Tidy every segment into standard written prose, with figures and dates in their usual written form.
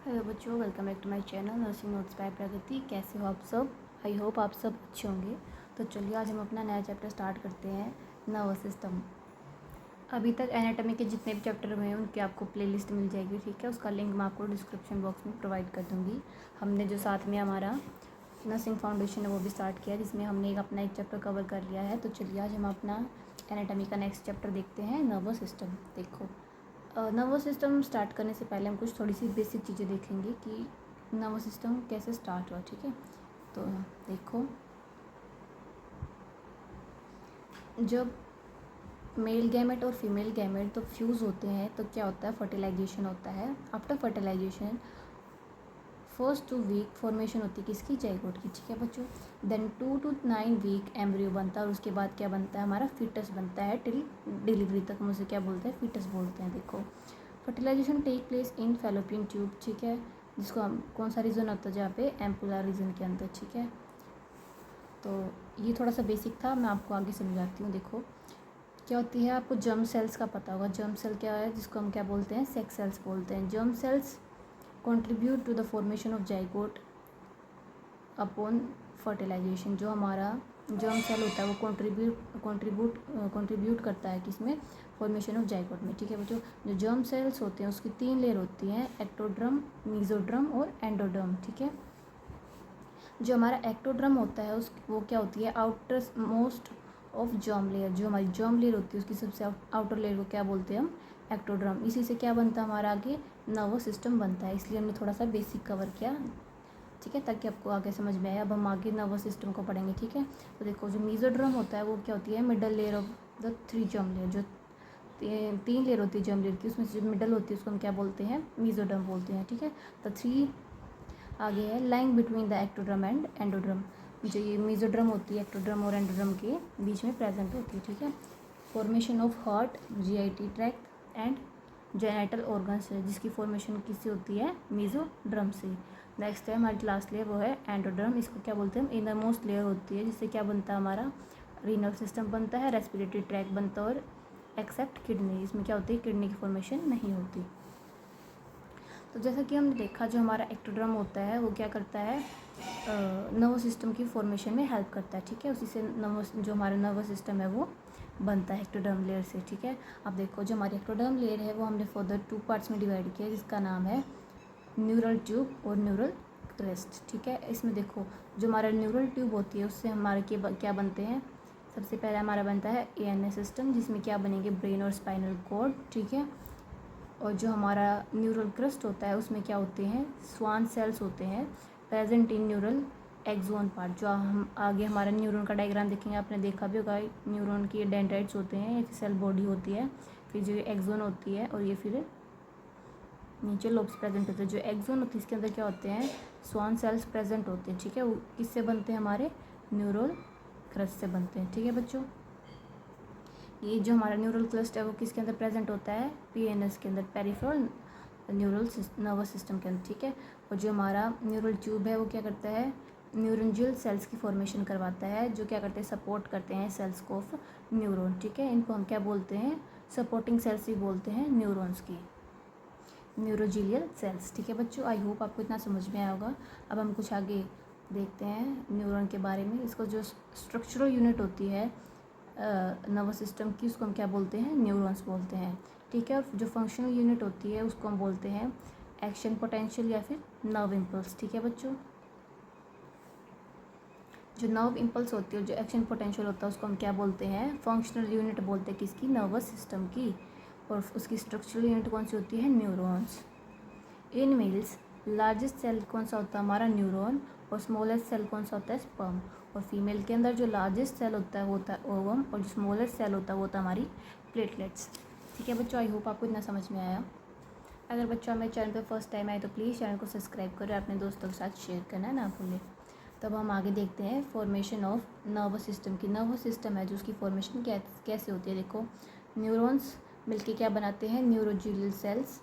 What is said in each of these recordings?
Hello बच्चों, welcome back to my channel nursing notes by Pragati. कैसे हो आप सब? आई होप आप सब अच्छे होंगे। तो चलिए आज हम अपना नया चैप्टर स्टार्ट करते हैं, नर्वस सिस्टम। अभी तक एनाटॉमी के जितने भी चैप्टर हुए हैं उनकी आपको प्लेलिस्ट मिल जाएगी, ठीक है। उसका लिंक मैं आपको डिस्क्रिप्शन बॉक्स में प्रोवाइड कर दूँगी। हमने जो साथ में हमारा नर्सिंग फाउंडेशन है वो भी स्टार्ट किया, जिसमें हमने अपना एक चैप्टर कवर कर लिया है। तो चलिए आज हम अपना एनाटॉमी का नेक्स्ट चैप्टर देखते हैं, नर्वस सिस्टम। देखो, नर्वस सिस्टम स्टार्ट करने से पहले हम कुछ थोड़ी सी बेसिक चीज़ें देखेंगे कि नर्वस सिस्टम कैसे स्टार्ट हुआ, ठीक है। तो देखो, जब मेल गैमेट और फीमेल गैमेट तो फ्यूज़ होते हैं तो क्या होता है, फर्टिलाइजेशन होता है। After fertilisation first 2 week formation होती है किसकी, जाइगोट की, ठीक है बच्चों। देन 2 to 9 वीक एम्ब्रियो बनता है और उसके बाद क्या बनता है, हमारा फीटस बनता है। टिल डिलीवरी तक हम उसे क्या बोलते हैं, फीटस बोलते हैं। देखो, fertilisation take place in fallopian tube, ठीक है, जिसको हम कौन सा रीजन होता है, जहाँ पे एम्पुलर रीजन के अंदर, ठीक है। तो ये थोड़ा सा बेसिक था, मैं आपको आगे समझाती हूँ। देखो क्या होती है, आपको जर्म सेल्स का पता होगा। जर्म सेल क्या है, जिसको हम क्या बोलते हैं, सेक्स सेल्स बोलते हैं। Germ cells contribute to the formation of zygote upon fertilisation. जो हमारा जर्म सेल होता है वो कंट्रीब्यूट करता है किसमें, फॉर्मेशन ऑफ जाइगोट में, ठीक है बच्चों। जो जर्म सेल्स होते हैं उसकी 3 लेयर होती हैं, एक्टोड्रम, मीजोड्रम और एंडोड्रम, ठीक है। जो हमारा एक्टोड्रम होता है उस वो क्या होती है, outer most of germ layer. जो हमारी जर्म लेयर होती है उसकी सबसे आउटर लेयर को क्या बोलते हैं हम, एक्टोड्रम। इसी से क्या बनता है हमारा आगे नर्वस सिस्टम बनता है। इसलिए हमने थोड़ा सा बेसिक कवर किया, ठीक है, ताकि आपको आगे समझ में आए। अब हम आगे नर्वस सिस्टम को पढ़ेंगे, ठीक है। तो देखो, जो मीजोड्रम होता है वो क्या होती है, middle layer of the 3 germ layer. जो 3 लेयर होती है जर्म लेयर की, उसमें से जो मिडल होती है उसको हम क्या बोलते हैं, मीजोड्रम बोलते हैं, ठीक है। तो 3 आगे है lying between the ectoderm and endoderm. जो ये मीजोड्रम होती है एक्टोड्रम और एंडोड्रम के बीच में प्रेजेंट होती है, ठीक है। Formation of heart, GIT tract and genital organs है, जिसकी फॉर्मेशन किससे होती है, मीजोड्रम से। नेक्स्ट है हमारी लास्ट लेयर, वो है एंडोड्रम। इसको क्या बोलते हैं, इनर मोस्ट लेयर होती है, जिससे क्या बनता है, हमारा रीनल सिस्टम बनता है, रेस्पिरेटरी ट्रैक बनता है, और एक्सेप्ट किडनी, इसमें क्या होती है, किडनी की फॉर्मेशन नहीं होती। तो जैसा कि हमने देखा, जो हमारा एक्टोड्रम होता है वो क्या करता है, नर्वस सिस्टम की फॉर्मेशन में हेल्प करता है, ठीक है। उसी से जो हमारा नर्वस सिस्टम है वो बनता है एक्टोडर्म लेयर से, ठीक है। अब देखो, जो हमारी एक्टोडर्म लेयर है वो हमने फर्दर 2 पार्ट्स में डिवाइड किया, जिसका नाम है न्यूरल ट्यूब और न्यूरल क्रेस्ट, ठीक है। इसमें देखो, जो हमारा न्यूरल ट्यूब होती है उससे हमारे क्या बनते हैं, सबसे पहले हमारा बनता है एएनए सिस्टम, जिसमें क्या बनेंगे, ब्रेन और स्पाइनल कॉर्ड, ठीक है। और जो हमारा न्यूरल क्रस्ट होता है उसमें क्या होते हैं, स्वान सेल्स होते हैं present in neural axon part. जो हम आगे हमारा न्यूरॉन का डायग्राम देखेंगे, आपने देखा भी होगा, न्यूरॉन की डेंड्राइट्स होते हैं, ये सेल बॉडी होती है, फिर जो एक्सोन होती है, और ये फिर नीचे लोब्स प्रेजेंट होते हैं। जो एक्सोन होती है इसके अंदर क्या होते हैं, स्वान सेल्स प्रेजेंट होते हैं, ठीक है। वो किससे बनते हैं, हमारे न्यूरल क्रस्ट से बनते हैं, ठीक है बच्चों। ये जो हमारा न्यूरल क्लस्ट है वो किसके अंदर प्रेजेंट होता है, पीएनएस के अंदर, पेरिफेरल न्यूरल नर्वस सिस्टम के अंदर, ठीक है। और जो हमारा न्यूरल ट्यूब है वो क्या करता है, न्यूरंजियल सेल्स की फॉर्मेशन करवाता है, जो क्या करते हैं, सपोर्ट करते हैं सेल्स को ऑफ न्यूरॉन, ठीक है। इनको हम क्या बोलते हैं, सपोर्टिंग सेल्स भी बोलते हैं न्यूरॉन्स की, न्यूरोजिलियल सेल्स, ठीक है बच्चों। आई होप आपको इतना समझ में आया होगा। अब हम कुछ आगे देखते हैं न्यूरॉन के बारे में। इसको जो स्ट्रक्चरल यूनिट होती है नर्वस सिस्टम की, उसको हम क्या बोलते हैं, न्यूरॉन्स बोलते हैं, ठीक है। और जो फंक्शनल यूनिट होती है उसको हम बोलते हैं एक्शन पोटेंशियल या फिर नर्व इम्पल्स, ठीक है बच्चों। जो नर्व इम्पल्स होती है, जो एक्शन पोटेंशियल होता है, उसको हम क्या बोलते हैं, फंक्शनल यूनिट बोलते हैं किसकी, नर्वस सिस्टम की। और उसकी स्ट्रक्चरल यूनिट कौन सी होती है, neurons. In males largest cell कौन सा होता है, हमारा न्यूरॉन, और स्मॉलेस्ट सेल कौन सा होता है, स्पर्म। और फीमेल के अंदर जो लार्जेस्ट सेल होता है वो होता है ओवम, और जो स्मॉलेस्ट सेल होता है वो होता है हमारी प्लेटलेट्स, ठीक है बच्चों। आई होप आपको इतना समझ में आया। अगर बच्चों हमारे चैनल पर फर्स्ट टाइम आए तो प्लीज़ चैनल को सब्सक्राइब करें, अपने दोस्तों के साथ शेयर करना ना भूलें। तब हम आगे देखते हैं फॉर्मेशन ऑफ नर्वस सिस्टम की। नर्वस सिस्टम है जो उसकी फॉर्मेशन कैसे होती है। देखो, न्यूरॉन्स मिलके क्या बनाते हैं, neuroglial cells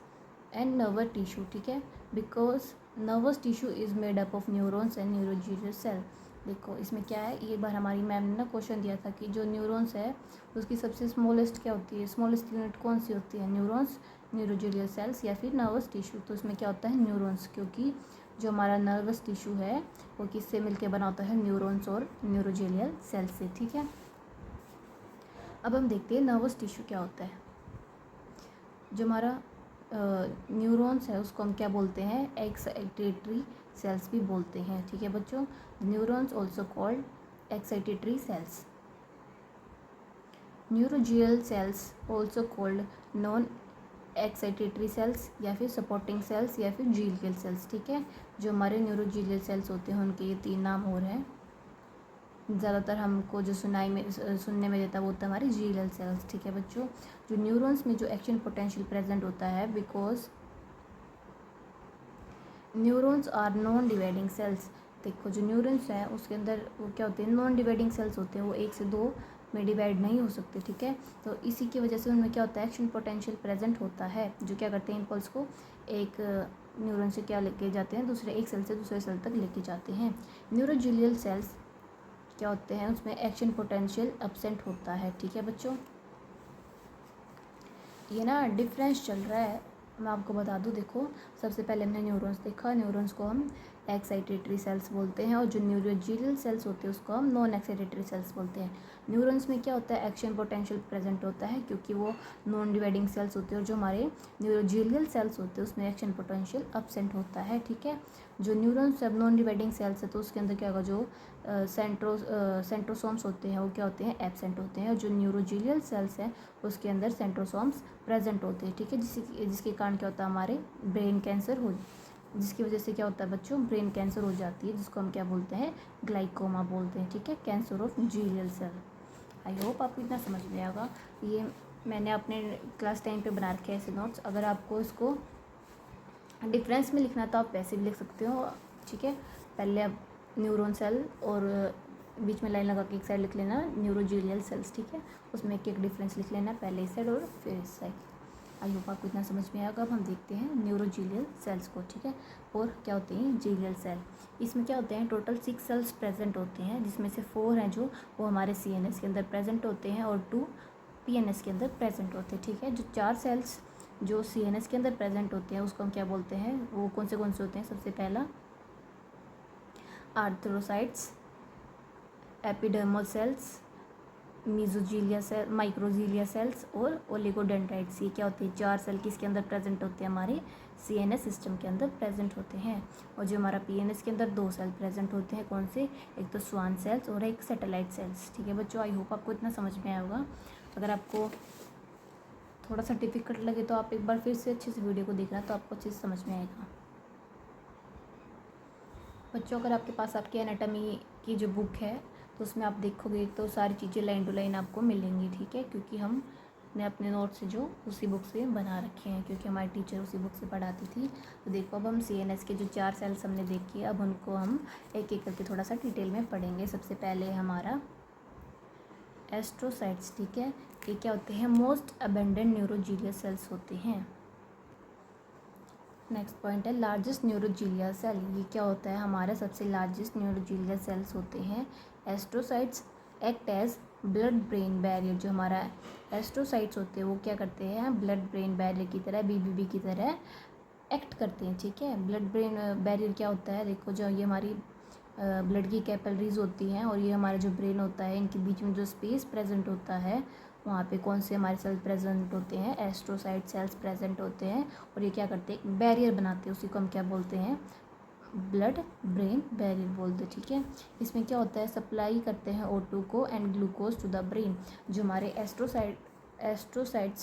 and nervous tissue, ठीक है। Because nervous tissue is made up of neurons and neuroglial cell. देखो इसमें क्या है, एक बार हमारी मैम ने ना क्वेश्चन दिया था कि जो न्यूरॉन्स है उसकी सबसे स्मॉलेस्ट क्या होती है, स्मॉलेस्ट यूनिट कौन सी होती है, न्यूरॉन्स न्यूरोजेलियल सेल्स या फिर नर्वस टिश्यू। तो इसमें क्या होता है न्यूरॉन्स, क्योंकि जो हमारा नर्वस टिश्यू है वो किससे मिलके बना होता है, न्यूरॉन्स और न्यूरोजेलियल सेल्स से। ठीक है, अब हम देखते हैं नर्वस टिश्यू क्या होता है। जो हमारा न्यूरॉन्स है उसको हम क्या बोलते हैं, एक्साइटेटरी सेल्स भी बोलते हैं। ठीक है बच्चों, neurons also called excitatory cells. Neuroglial cells also called non excitatory cells या फिर सपोर्टिंग सेल्स या फिर जीलियल सेल्स। ठीक है, जो हमारे न्यूरोजिलियल सेल्स होते हैं उनके ये 3 नाम और हैं। ज़्यादातर हमको जो सुनने में देता है वो होता है हमारे जीलियल सेल्स। ठीक है बच्चों, जो न्यूरॉन्स में जो एक्शन पोटेंशियल प्रेजेंट होता है, because neurons are non dividing cells. देखो जो न्यूरॉन्स हैं उसके अंदर वो क्या होते हैं, नॉन डिवाइडिंग सेल्स होते हैं, वो 1 से 2 में डिवाइड नहीं हो सकते। ठीक है, तो इसी की वजह से उनमें क्या होता है, एक्शन पोटेंशियल प्रेजेंट होता है, जो क्या करते हैं, इम्पल्स को एक न्यूरॉन से क्या लेके जाते हैं, दूसरे एक सेल से दूसरे सेल तक लेके जाते हैं। न्यूरोजिलियल सेल्स क्या होते हैं, उसमें एक्शन पोटेंशियल एब्सेंट होता है। ठीक है बच्चों, ये ना डिफरेंस चल रहा है, मैं आपको बता दूं। देखो सबसे पहले हमने न्यूरॉन्स देखा, न्यूरॉन्स को हम एक्साइटेटरी सेल्स बोलते हैं और जो न्यूरोजिलियल सेल्स होते हैं उसको हम नॉन एक्साइटेटरी सेल्स बोलते हैं। न्यूरॉन्स में क्या होता है, एक्शन पोटेंशियल प्रेजेंट होता है क्योंकि वो नॉन डिवाइडिंग सेल्स होते हैं, और जो हमारे न्यूरोजिलियल सेल्स होते हैं उसमें एक्शन पोटेंशियल एब्सेंट होता है। ठीक है, जो न्यूरॉन्स अब नॉन डिवाइडिंग सेल्स है तो उसके अंदर क्या होगा, जो सेंट्रोसोम्स होते हैं वो क्या होते हैं, एब्सेंट होते हैं, और जो न्यूरोजिलियल सेल्स हैं उसके अंदर सेंट्रोसोम्स प्रेजेंट होते हैं। ठीक है, जिसके कारण क्या होता है, हमारे ब्रेन कैंसर हो, जिसकी वजह से क्या होता है बच्चों, ब्रेन कैंसर हो जाती है, जिसको हम क्या बोलते हैं, ग्लाइकोमा बोलते हैं। ठीक है, cancer of glial cell. I hope आपको इतना समझ में आएगा। ये मैंने अपने क्लास 10 पे बना रखे हैं ऐसे नोट्स, अगर आपको इसको डिफरेंस में लिखना तो आप वैसे भी लिख सकते हो। ठीक है, पहले आप न्यूरॉन सेल और बीच में लाइन लगा के एक साइड लिख लेना न्यूरोजिलियल सेल्स। ठीक है, उसमें एक एक डिफरेंस लिख लेना, पहले इस साइड और फिर इस साइड। आई होप आपको इतना समझ में आएगा। अब हम देखते हैं न्यूरोजिलियल सेल्स को। ठीक है, और क्या होते हैं जिलियल सेल। इसमें क्या होते हैं, टोटल 6 सेल्स प्रेजेंट होते हैं, जिसमें से 4 हैं जो वो हमारे CNS के अंदर प्रेजेंट होते हैं और 2 PNS के अंदर प्रेजेंट होते हैं। ठीक है, जो 4 सेल्स जो CNS के अंदर प्रेजेंट होते हैं उसको हम क्या बोलते हैं, वो कौन से होते हैं, सबसे पहला आर्थ्रोसाइट्स, एपिडर्मल सेल्स, मीजोजीलिया सेल, माइक्रोजीलिया सेल्स और ओलिगोडेंड्राइट्स। ये क्या होते हैं, 4 सेल किसके अंदर प्रेजेंट होते हैं, हमारे CNS सिस्टम के अंदर प्रेजेंट होते हैं। और जो हमारा PNS के अंदर 2 सेल प्रेजेंट होते हैं, कौन से, एक तो स्वान सेल्स और एक सैटेलाइट सेल्स। ठीक है बच्चों, आई होप आपको इतना समझ में आया होगा। अगर आपको थोड़ा सा डिफिकल्ट लगे तो आप एक बार फिर से अच्छे से वीडियो को देखना, तो आपको अच्छे से समझ में आएगा। बच्चों अगर आपके पास आपकी एनाटॉमी की जो बुक है तो उसमें आप देखोगे तो सारी चीज़ें लाइन टू लाइन आपको मिलेंगी। ठीक है, क्योंकि हमने अपने नोट से जो उसी बुक से बना रखे हैं, क्योंकि हमारी टीचर उसी बुक से पढ़ाती थी। तो देखो अब हम CNS के जो 4 सेल्स हमने देखे, अब उनको हम एक एक करके थोड़ा सा डिटेल में पढ़ेंगे। सबसे पहले हमारा एस्ट्रोसाइट्स। ठीक है, ये क्या होते हैं, मोस्ट अबेंडेंट न्यूरोजिलियल सेल्स होते हैं। नेक्स्ट पॉइंट है लार्जेस्ट न्यूरोजिलियल सेल। ये क्या होता है, हमारे सबसे लार्जेस्ट न्यूरोजिलियल सेल्स होते हैं। Astrocytes act as blood brain barrier. जो हमारा एस्ट्रोसाइट्स होते हैं वो क्या करते हैं, ब्लड ब्रेन बैरियर की तरह, BBB की तरह एक्ट करते हैं। ठीक है, ब्लड ब्रेन बैरियर क्या होता है, देखो जो ये हमारी ब्लड की कैपिलरीज होती हैं और ये हमारा जो ब्रेन होता है, इनके बीच में जो स्पेस प्रेजेंट होता है वहाँ पे कौन से हमारे सेल प्रेजेंट होते हैं, एस्ट्रोसाइट सेल्स प्रेजेंट होते हैं, और ये क्या करते हैं, बैरियर बनाते हैं, उसी को हम क्या बोलते हैं, ब्लड ब्रेन बैरियर बोलते हैं। ठीक है, इसमें क्या होता है, सप्लाई करते हैं O2 को and glucose to the brain. जो हमारे एस्ट्रोसाइट्स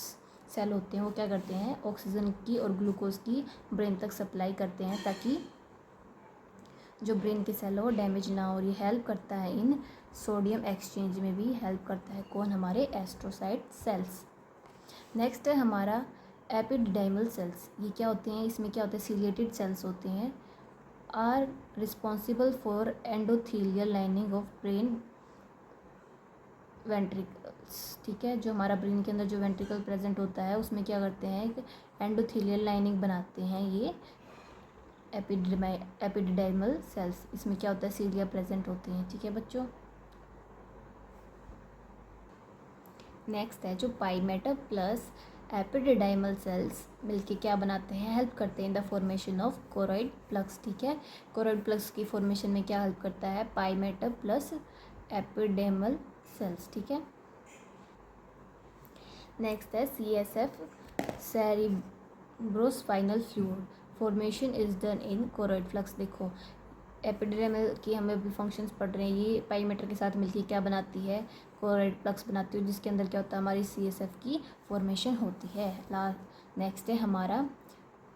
सेल होते हैं वो क्या करते हैं, ऑक्सीजन की और ग्लूकोज की ब्रेन तक सप्लाई करते हैं, ताकि जो ब्रेन के सेल हो डैमेज ना हो। और ये हेल्प करता है इन सोडियम एक्सचेंज में भी हेल्प करता है, कौन, हमारे एस्ट्रोसाइट सेल्स। नेक्स्ट है हमारा एपिडिडाइमल सेल्स। ये क्या होते हैं, इसमें क्या होता है, सीलिएटेड सेल्स होते हैं, are responsible for endothelial lining of brain ventricles. ठीक है, जो हमारा ब्रेन के अंदर जो वेंट्रिकल प्रेजेंट होता है उसमें क्या करते हैं, एक एंडोथीलियल लाइनिंग बनाते हैं ये एपिडिडाइमल सेल्स। इसमें क्या होता है, सीलिया प्रेजेंट होती हैं। ठीक है बच्चों, नेक्स्ट है जो पाइमेटा प्लस एपिडिडाइमल सेल्स मिलके क्या बनाते हैं, हेल्प करते हैं in the formation of choroid plugs, ठीक है। कोरॉइड प्लग्स की फॉर्मेशन में क्या हेल्प करता है, पाइमेटा प्लस एपिडेमल सेल्स, ठीक है। नेक्स्ट है CSF, cerebrospinal fluid formation is done in choroid plugs. देखो एपिडेमल की हमें अभी फंक्शंस पढ़ रहे हैं, ये पाइमेटर के साथ मिलकर क्या बनाती है, कोरॉइड प्लग्स बनाती है, जिसके अंदर क्या होता है, हमारी CSF की फॉर्मेशन होती है। नेक्स्ट है हमारा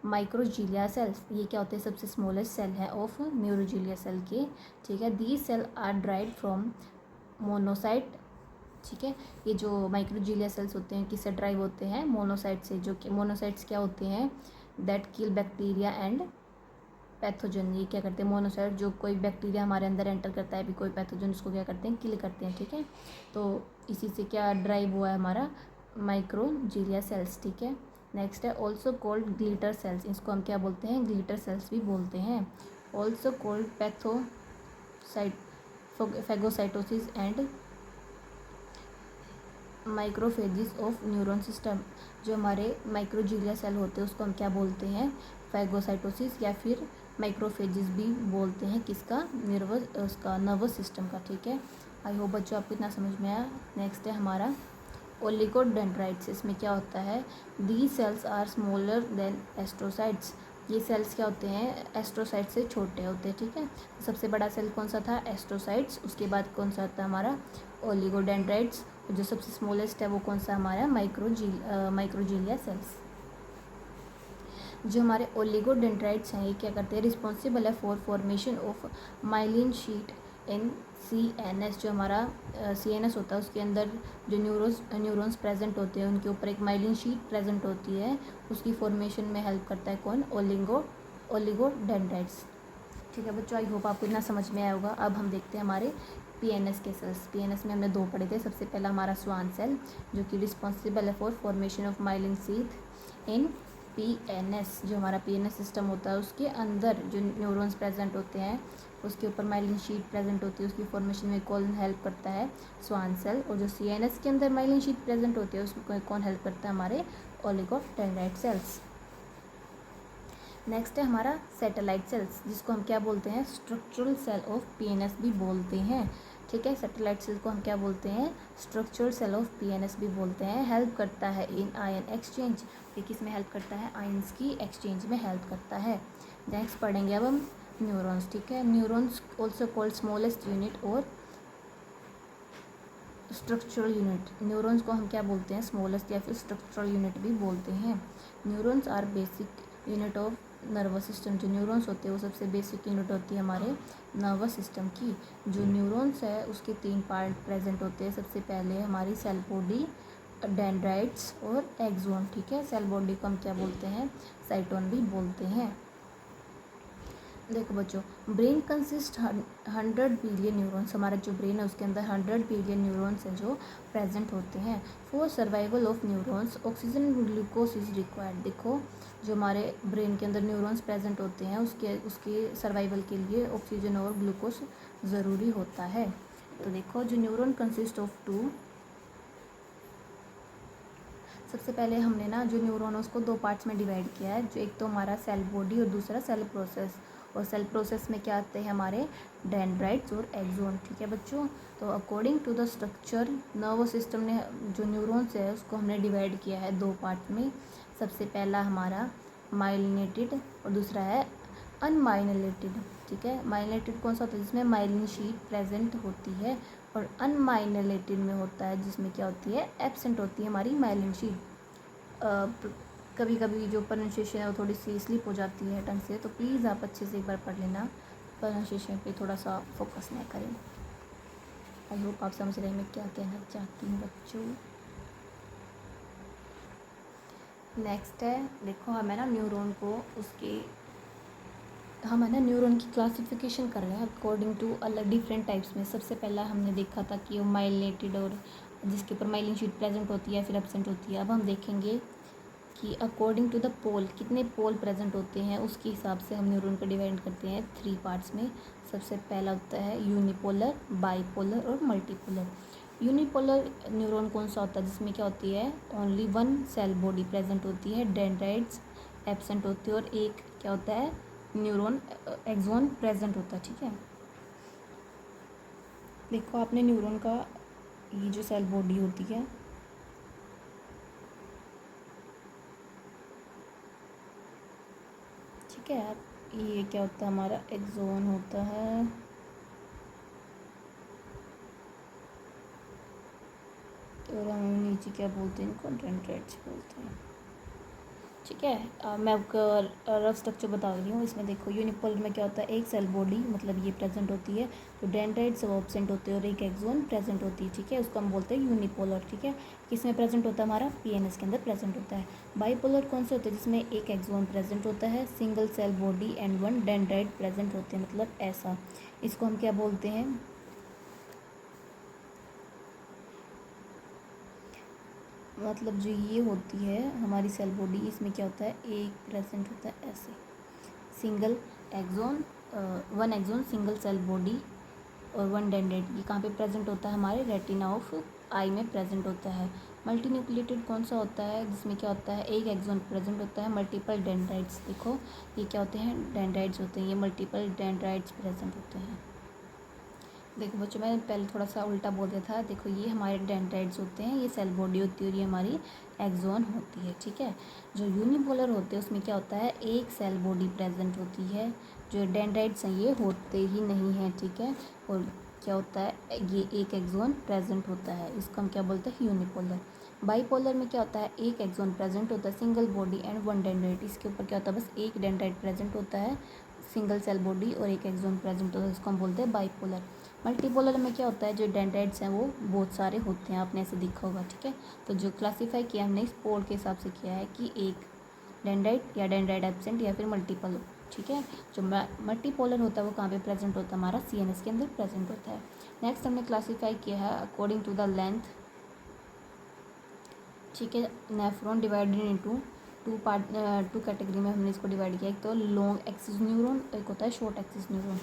माइक्रोजीलिया सेल्स, ये क्या होते हैं, सबसे स्मॉलेस्ट सेल है ऑफ न्यूरोजीलिया सेल के, ठीक है। These cell are drive from monocyte, ठीक है। ये जो माइक्रोजीलिया सेल्स होते हैं किससे ड्राइव होते हैं, मोनोसाइट से, जो कि मोनोसाइट्स क्या होते हैं, that kill bacteria and pathogen. ये क्या करते हैं, मोनोसाइट जो कोई बैक्टीरिया हमारे अंदर एंटर करता है, भी कोई पैथोजन, उसको क्या करते हैं, किल करते हैं, ठीक है। तो इसी से क्या ड्राइव हुआ है हमारा माइक्रोजीलिया सेल्स, ठीक है। नेक्स्ट है ऑल्सो कोल्ड ग्लिटर सेल्स, इसको हम क्या बोलते हैं, ग्लिटर सेल्स भी बोलते हैं। Also called pathocyte phagocytosis and microphages of neuron system, जो हमारे माइक्रोजीलिया सेल होते हैं उसको हम क्या बोलते हैं, फैगोसाइटोसिस या फिर माइक्रोफेजिस भी बोलते हैं, किसका, उसका नर्वस सिस्टम का, ठीक है। आई होप बच्चों आपको इतना समझ में आया। नेक्स्ट है हमारा ओलिगोडेंड्राइट्स, इसमें क्या होता है, the cells are smaller than astrocytes, ये सेल्स क्या होते हैं, एस्ट्रोसाइट से छोटे होते हैं, ठीक है। सबसे बड़ा सेल कौन सा था, एस्ट्रोसाइट्स, उसके बाद कौन सा था हमारा ओलिगोडेंड्राइट्स, जो सबसे स्मॉलेस्ट है वो कौन सा हमारा माइक्रोजीलिया सेल्स। जो हमारे ओलिगोडेंड्राइट्स हैं ये क्या करते हैं, रिस्पॉन्सिबल है for formation of myelin sheet in CNS, जो हमारा CNS होता है उसके अंदर जो न्यूरॉन्स प्रेजेंट होते हैं उनके ऊपर एक माइलिन शीट प्रेजेंट होती है, उसकी फॉर्मेशन में हेल्प करता है कौन, ओलिगोडेंड्राइट्स, ठीक है बच्चों। आई होप आपको इतना समझ में आया होगा। अब हम देखते हैं हमारे PNS के सेल्स। PNS में हमने दो पढ़े थे, सबसे पहला हमारा स्वान सेल जो कि रिस्पॉन्सिबल है for formation of myelin sheath in PNS, जो हमारा PNS सिस्टम होता है उसके अंदर जो न्यूरॉन्स प्रेजेंट होते हैं उसके ऊपर माइलिन शीट प्रेजेंट होती है, उसकी फॉर्मेशन में कौन हेल्प करता है, स्वान सेल। और जो CNS के अंदर माइलिन शीट प्रेजेंट होती है उसमें कौन हेल्प करता है, हमारे ओलिगोडेंड्राइट सेल्स। नेक्स्ट है हमारा सैटेलाइट सेल्स, जिसको हम क्या बोलते हैं, स्ट्रक्चरल सेल ऑफ PNS भी बोलते हैं, ठीक है। सैटेलाइट सेल को हम क्या बोलते हैं, स्ट्रक्चरल सेल ऑफ PNS भी बोलते हैं। हेल्प करता है इन आयन एक्सचेंज, ये किस में हेल्प करता है, आयंस की एक्सचेंज में हेल्प करता है। नेक्स्ट पढ़ेंगे अब हम न्यूरॉन्स, ठीक है। Neurons also called smallest unit और स्ट्रक्चरल यूनिट, न्यूरॉन्स को हम क्या बोलते हैं, स्मॉलेस्ट या फिर स्ट्रक्चरल यूनिट भी बोलते हैं। Neurons are basic unit of nervous system, जो न्यूरॉन्स होते हैं वो सबसे बेसिक यूनिट होती है हमारे नर्वस सिस्टम की। जो न्यूरॉन्स है उसके 3 पार्ट प्रेजेंट होते हैं, सबसे पहले हमारी सेल बॉडी, डेंड्राइट्स और एक्सोन, ठीक है। सेल बॉडी को हम क्या बोलते हैं, साइटोन भी बोलते हैं। देखो बच्चों, ब्रेन कंसिस्ट 100 बिलियन न्यूरॉन्स, हमारा जो ब्रेन है उसके अंदर 100 बिलियन न्यूरॉन्स हैं जो प्रेजेंट होते हैं। For survival of neurons oxygen glucose is required. देखो जो हमारे ब्रेन के अंदर न्यूरॉन्स प्रेजेंट होते हैं उसके सर्वाइवल के लिए ऑक्सीजन और ग्लूकोज ज़रूरी होता है। तो देखो जो न्यूरॉन कंसिस्ट ऑफ 2, सबसे पहले हमने ना जो न्यूरॉन उसको 2 पार्ट्स में डिवाइड किया है, जो एक तो हमारा सेल बॉडी और दूसरा सेल प्रोसेस। और सेल प्रोसेस में क्या आते हैं हमारे डेंड्राइट्स और एक्सोन, ठीक है बच्चों। तो according to the structure nervous system ने जो न्यूरॉन्स है उसको हमने डिवाइड किया है 2 पार्ट में। सबसे पहला हमारा माइलिनेटेड और दूसरा है अनमाइलिनेटेड, ठीक है। माइलिनेटेड कौन सा होता है, जिसमें माइलिन शीट प्रेजेंट होती है, और अनमाइलिनेटेड में होता है जिसमें क्या होती है, एब्सेंट होती है हमारी माइलिन शीट। कभी कभी जो प्रोनाउंसिएशन है वो थोड़ी सी स्लिप हो जाती है ढंग से, तो प्लीज़ आप अच्छे से एक बार पढ़ लेना, प्रोनाउंसिएशन पे थोड़ा सा फोकस ना करें। आई होप आप समझ रहे हैं मैं क्या कहना चाहती हूँ बच्चों। नेक्स्ट है, देखो हमें ना न्यूरॉन को हम है ना न्यूरॉन की क्लासिफिकेशन कर रहे हैं अकॉर्डिंग टू अलग डिफरेंट टाइप्स में। सबसे पहला हमने देखा था कि वो माइलिनेटेड और जिसके ऊपर माइलिन शीट प्रेजेंट होती है फिर एब्सेंट होती है। अब हम देखेंगे कि अकॉर्डिंग टू द पोल, कितने पोल प्रेजेंट होते हैं उसके हिसाब से हम न्यूरॉन को डिवाइड करते हैं 3 पार्ट्स में। सबसे पहला होता है यूनिपोलर, बाईपोलर और मल्टीपोलर। यूनिपोलर न्यूरॉन कौन सा होता है, जिसमें क्या होती है, only one cell body present होती है, डेंड्राइट्स एब्सेंट होती है, और एक क्या होता है, न्यूरॉन एक्सोन प्रेजेंट होता है। ठीक है, देखो आपने न्यूरॉन का ये जो सेल बॉडी होती है, ठीक है, ये क्या होता है, हमारा एक्सोन होता है, और हम नीचे क्या बोलते हैं, इनको डेंड्राइट्स बोलते हैं। ठीक है, मैं आपको रफ स्ट्रक्चर बता रही हूँ। इसमें देखो यूनिपोलर में क्या होता है, एक सेल बॉडी मतलब ये प्रेजेंट होती है, तो डेंड्राइट्स वो एब्सेंट होते हैं, और एक एक्सोन प्रेजेंट होती है। ठीक है, उसको हम बोलते हैं यूनिपोलर। ठीक है, किसमें प्रेजेंट होता है, हमारा पीएनएस के अंदर प्रेजेंट होता है। बाईपोलर कौन से होते हैं, जिसमें एक एक्सोन प्रेजेंट होता है, single cell body and one dendrite present होते हैं, मतलब ऐसा। इसको हम क्या बोलते हैं, मतलब जो ये होती है हमारी सेल बॉडी, इसमें क्या होता है, एक प्रेजेंट होता है ऐसे, single axon, one axon single cell body और वन डेंड्राइट। ये कहाँ पे प्रेजेंट होता है, हमारे रेटिना ऑफ आई में प्रेजेंट होता है। मल्टी न्यूक्लिएटेड कौन सा होता है, जिसमें क्या होता है, एक एक्सोन प्रेजेंट होता है, मल्टीपल डेंड्राइट्स। देखो ये क्या होते हैं, डेंड्राइट्स होते हैं, ये मल्टीपल डेंड्राइट्स प्रेजेंट होते हैं। देखो बच्चों, मैंने पहले थोड़ा सा उल्टा बोल दिया था। देखो ये हमारे डेंड्राइट्स होते हैं, ये सेल बॉडी होती है, और ये हमारी एक्सोन होती है। ठीक है, जो यूनिपोलर होते हैं उसमें क्या होता है, एक सेल बॉडी प्रेजेंट होती है, जो डेंड्राइट्स हैं ये होते ही नहीं हैं। ठीक है, और क्या होता है, ये एक एक्सोन प्रेजेंट होता है, इसको हम क्या बोलते हैं, यूनिपोलर। बाईपोलर में क्या होता है, एक एक्सोन प्रेजेंट होता है, single body and one dendrite. इसके ऊपर क्या होता है, बस एक डेंड्राइट प्रेजेंट होता है, सिंगल सेल बॉडी और एक एक्सोन प्रेजेंट होता है, इसको हम बोलते हैं बाईपोलर। मल्टीपोलर में क्या होता है, जो डेंड्राइट्स हैं वो बहुत सारे होते हैं, आपने ऐसे देखा होगा। ठीक है, तो जो क्लासीफाई किया हमने इस पोल के हिसाब से किया है कि एक डेंड्राइट या डेंड्राइट एब्सेंट या फिर मल्टीपल। ठीक है, जो मल्टीपोलर होता है वो कहाँ पे प्रेजेंट होता है, हमारा सीएनएस के अंदर प्रेजेंट होता है। नेक्स्ट हमने क्लासीफाई किया है अकॉर्डिंग टू द लेंथ। ठीक है, nephron divided into two part, two category में हमने इसको डिवाइड किया। एक तो लॉन्ग एक्सिस न्यूरॉन, एक होता है शॉर्ट एक्सिस न्यूरॉन।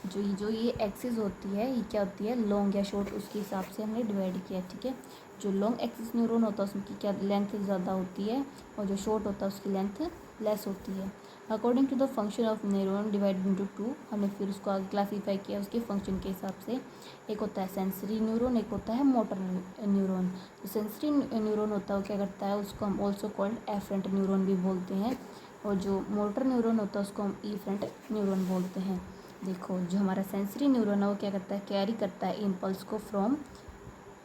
जो ये एक्सिस होती है ये क्या होती है, लॉन्ग या शॉर्ट, उसके हिसाब से हमने डिवाइड किया। ठीक है, जो लॉन्ग एक्सिस न्यूरॉन होता है उसकी क्या लेंथ ज़्यादा होती है, और जो शॉर्ट होता है उसकी लेंथ लेस होती है। According to the function of neuron divided into two, हमने फिर उसको आगे क्लासीफाई किया उसके फंक्शन के हिसाब से। एक होता है सेंसरी न्यूरॉन, एक होता है मोटर न्यूरॉन। जो सेंसरी न्यूरॉन होता है वो क्या करता है, उसको हम ऑल्सो कॉल्ड एफरेंट न्यूरॉन भी बोलते हैं, और जो मोटर न्यूरॉन होता है उसको हम इफरेंट न्यूरॉन बोलते हैं। देखो जो हमारा सेंसरी न्यूरॉन है वो क्या करता है, कैरी करता है इम्पल्स को from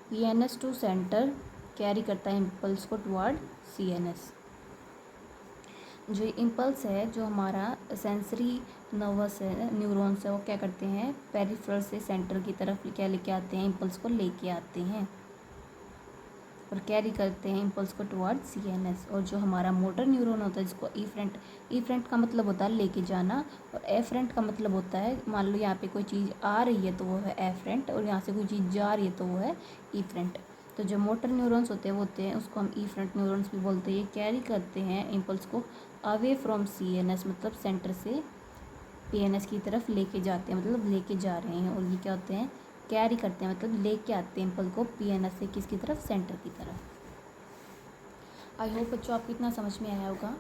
PNS to centre, carry करता है इम्पल्स को टुवर्ड सीएनएस। जो इम्पल्स है, जो हमारा सेंसरी नर्वस है, न्यूरॉन्स है, वो क्या करते हैं, पेरिफेरल से सेंटर की तरफ क्या लेके आते हैं, इम्पल्स को लेके आते हैं और कैरी करते हैं इम्पल्स को टुवर्ड सीएनएस। और जो हमारा मोटर न्यूरॉन होता है जिसको इफ्रेंट, इफ्रेंट का मतलब होता है लेके जाना, और एफ्रेंट का मतलब होता है, मान लो यहाँ पे कोई चीज़ आ रही है तो वो है एफ्रेंट, और यहाँ से कोई चीज़ जा रही है तो वो है इफ्रेंट। तो जो मोटर न्यूरॉन्स होते हैं वो होते हैं, उसको हम इफ्रेंट न्यूरॉन्स भी बोलते हैं। ये कैरी करते हैं इम्पल्स को अवे फ्रॉम सीएनएस, मतलब सेंटर से पीएनएस की तरफ लेके जाते हैं, मतलब लेके जा रहे हैं। और ये क्या होते हैं, कैरी करते हैं, मतलब लेके आते हैं इम्पल्स को पीएनएस से किसकी तरफ, सेंटर की तरफ। आई होप बच्चों आपको इतना समझ में आया होगा।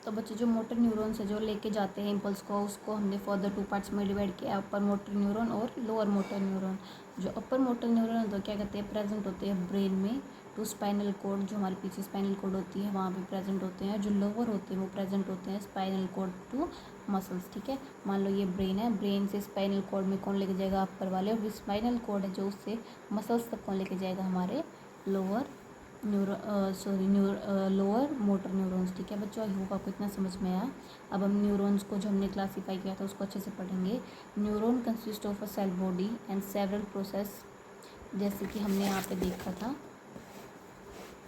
तो बच्चों जो मोटर न्यूरॉन्स है जो लेके जाते हैं इम्पल्स को, उसको हमने फर्दर टू पार्ट्स में डिवाइड किया, अपर मोटर न्यूरॉन और लोअर मोटर न्यूरॉन। जो अपर मोटर न्यूरॉन तो क्या कहते हैं, प्रेजेंट होते हैं ब्रेन में, टू स्पाइनल कोड, जो हमारे पीछे स्पाइनल कोड होती है वहाँ पे प्रेजेंट होते हैं। जो लोअर होते हैं वो प्रेजेंट होते हैं स्पाइनल कोड टू मसल्स। ठीक है, मान लो ये ब्रेन है, ब्रेन से स्पाइनल कोड में कौन लेके जाएगा, अपर वाले, और स्पाइनल कोड है जो उससे मसल्स तक कौन लेके जाएगा, हमारे लोअर लोअर मोटर न्यूरॉन्स। ठीक है बच्चों, आई होप आपको इतना समझ में आया। अब हम न्यूरॉन्स को जो हमने क्लासीफाई किया था उसको अच्छे से पढ़ेंगे। Neuron consist of a cell body and several process, जैसे कि हमने यहाँ पे देखा था।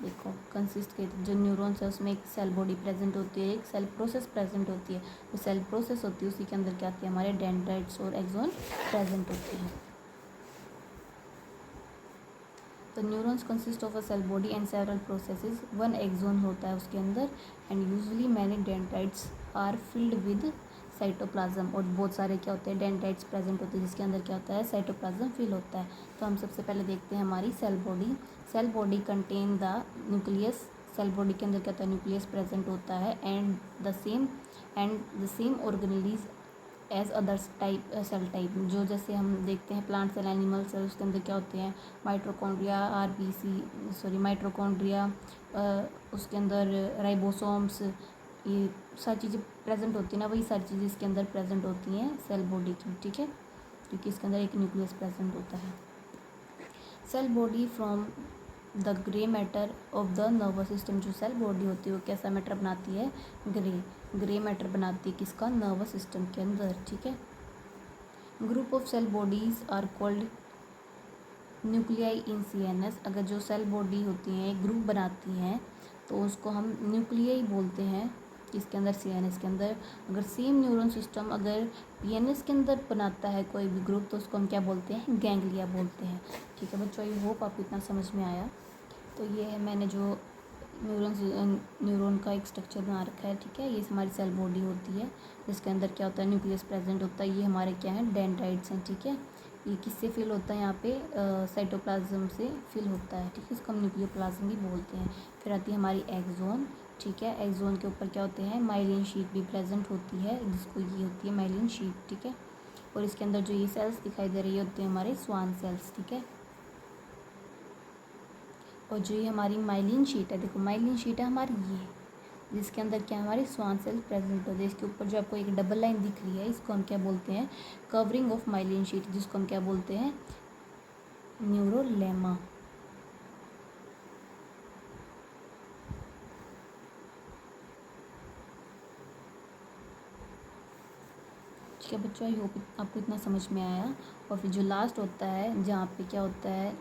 देखो कंसिस्ट के जो न्यूरॉन्स है उसमें एक सेल बॉडी प्रेजेंट होती है, एक सेल प्रोसेस प्रेजेंट होती है। जो सेल प्रोसेस होती है उसी के अंदर क्या आती है, हमारे डेंड्राइट्स और एक्सोन प्रेजेंट होते हैं। तो neurons consist of a cell body and several processes, one axon होता है उसके अंदर, and usually many dendrites are filled with cytoplasm, और बहुत सारे क्या होते हैं डेंड्राइट्स प्रेजेंट होते हैं जिसके अंदर क्या होता है साइटोप्लाज्म फिल होता है। तो हम सबसे पहले देखते हैं हमारी cell body. Cell body contain the nucleus. Cell body के अंदर क्या होता है न्यूक्लियस प्रेजेंट होता है and the same organelles as others type cell type. जो जैसे हम देखते हैं प्लांट सेल, एनिमल सेल, उसके अंदर क्या होते हैं माइटोकॉन्ड्रिया, उसके अंदर राइबोसोम्स, ये सारी चीज़ें प्रेजेंट होती हैं ना, वही सारी चीज़ें इसके अंदर प्रेजेंट होती हैं सेल बॉडी की, ठीक है, क्योंकि इसके अंदर एक न्यूक्लियस प्रेजेंट होता है। Cell body from the grey matter of the nervous system. जो सेल बॉडी होती है वो कैसा मैटर बनाती है, ग्रे मैटर बनाती है किसका, नर्वस सिस्टम के अंदर, ठीक है। Group of cell bodies are called nuclei in CNS। अगर जो सेल बॉडी होती हैं एक ग्रुप बनाती हैं तो उसको हम न्यूक्लियाई बोलते हैं किसके अंदर, CNS के अंदर। अगर सेम न्यूरॉन सिस्टम अगर PNS के अंदर बनाता है कोई भी ग्रुप तो उसको हम क्या बोलते हैं, गैंग्लिया बोलते हैं, ठीक है बच्चों। आई होप आपको इतना समझ में आया। तो ये है मैंने जो न्यूरॉन का एक स्ट्रक्चर बना रखा है, ठीक है। ये हमारी सेल बॉडी होती है जिसके अंदर क्या होता है न्यूक्लियस प्रेजेंट होता है। ये हमारे क्या है डेंड्राइट्स हैं, ठीक है। ये किससे फिल होता है, यहाँ पे साइटोप्लाज्म से फिल होता है, ठीक है। इसको हम न्यूक्लियोप्लाज्म भी बोलते हैं। फिर आती है हमारी एक्सोन, ठीक है। एक्सोन के ऊपर क्या होते हैं माइलिन शीट भी प्रेजेंट होती है, जिसको ये होती है माइलिन शीट, ठीक है। और इसके अंदर जो ये सेल्स दिखाई दे रही होती है हमारे स्वान सेल्स, ठीक है। और जो ये हमारी माइलिन शीट है, देखो माइलिन शीट है हमारी ये, जिसके अंदर क्या हमारे स्वान सेल प्रेजेंट होते हैं। इसके ऊपर जो आपको एक डबल लाइन दिख रही है इसको हम क्या बोलते हैं, कवरिंग ऑफ माइलिन शीट, जिसको हम क्या बोलते हैं, न्यूरोलेमा। ठीक है बच्चों, आई होप आपको इतना समझ में आया। और फिर जो लास्ट होता है जहाँ पे क्या होता है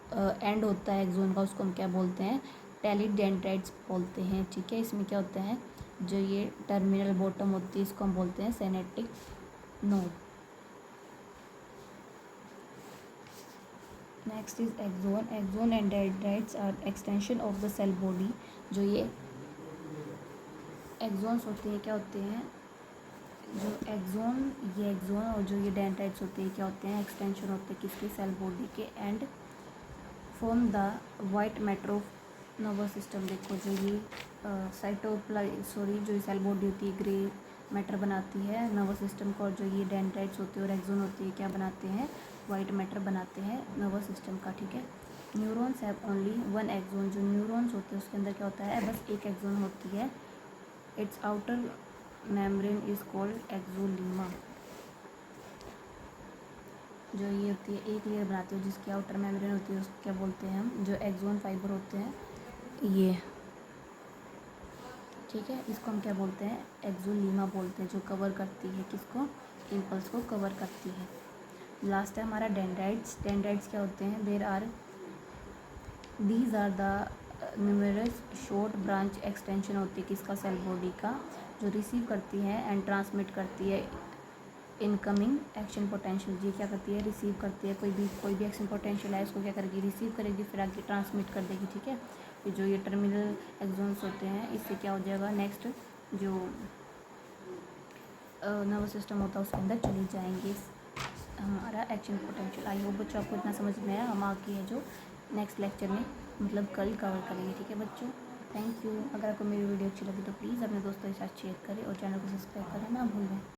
एंड होता है एक्सोन का, उसको हम क्या बोलते हैं, टेलिड डेंड्राइट्स बोलते हैं, ठीक है। इसमें क्या होता है जो ये टर्मिनल बॉटम होती है इसको हम बोलते हैं synaptic node. Next is axon. Axon and dendrites are extension of the cell body. जो ये एक्सोन्स होते हैं क्या होते हैं, जो ये एक्सोन और जो ये डेंड्राइट्स होते हैं क्या होते हैं, एक्सटेंशन होते हैं किसके, सेल बॉडी के, and form the white matter of nervous system. देखो जो ये जो सेल बॉडी होती है ग्रे मैटर बनाती है नर्वस सिस्टम को, और जो ये डेंड्राइट्स होती है और एक्सोन होती है क्या बनाते हैं, वाइट मैटर बनाते हैं नर्वस सिस्टम का, ठीक है। Neurons have only one axon. जो न्यूरॉन्स होते हैं उसके अंदर क्या होता है, बस एक एक्सोन होती है। Its outer membrane is called axolemma. जो ये होती है एक लेयर बनाती है जिसकी आउटर मेम्ब्रेन होती है उसको क्या बोलते हैं हम, जो एक्सोन फाइबर होते हैं ये, ठीक है। इसको हम क्या बोलते हैं, एक्सोलीमा बोलते हैं, जो कवर करती है किसको, इम्पल्स को कवर करती है। लास्ट है हमारा डेंड्राइट्स। डेंड्राइट्स क्या होते हैं, these are the numerous short branch extension होती है किसका, सेल बॉडी का, जो रिसीव करती है एंड ट्रांसमिट करती है इनकमिंग एक्शन पोटेंशियल। जी क्या करती है, रिसीव करती है, कोई भी एक्शन पोटेंशियल है उसको क्या करेगी, रिसीव करेगी, फिर आगे ट्रांसमिट कर देगी, ठीक है। फिर जो ये टर्मिनल एक्सोन्स होते हैं इससे क्या हो जाएगा, नेक्स्ट जो नर्वस सिस्टम होता है उसके अंदर चली जाएंगे हमारा एक्शन पोटेंशियल। आई होप बच्चों आपको इतना समझ में आया। हम आगे है जो नेक्स्ट लेक्चर में मतलब कल कवर करेंगे, ठीक है बच्चों। Thank you. अगर आपको मेरी वीडियो अच्छी लगी तो प्लीज़ अपने दोस्तों के साथ शेयर करें और चैनल को सब्सक्राइब करना ना भूलें।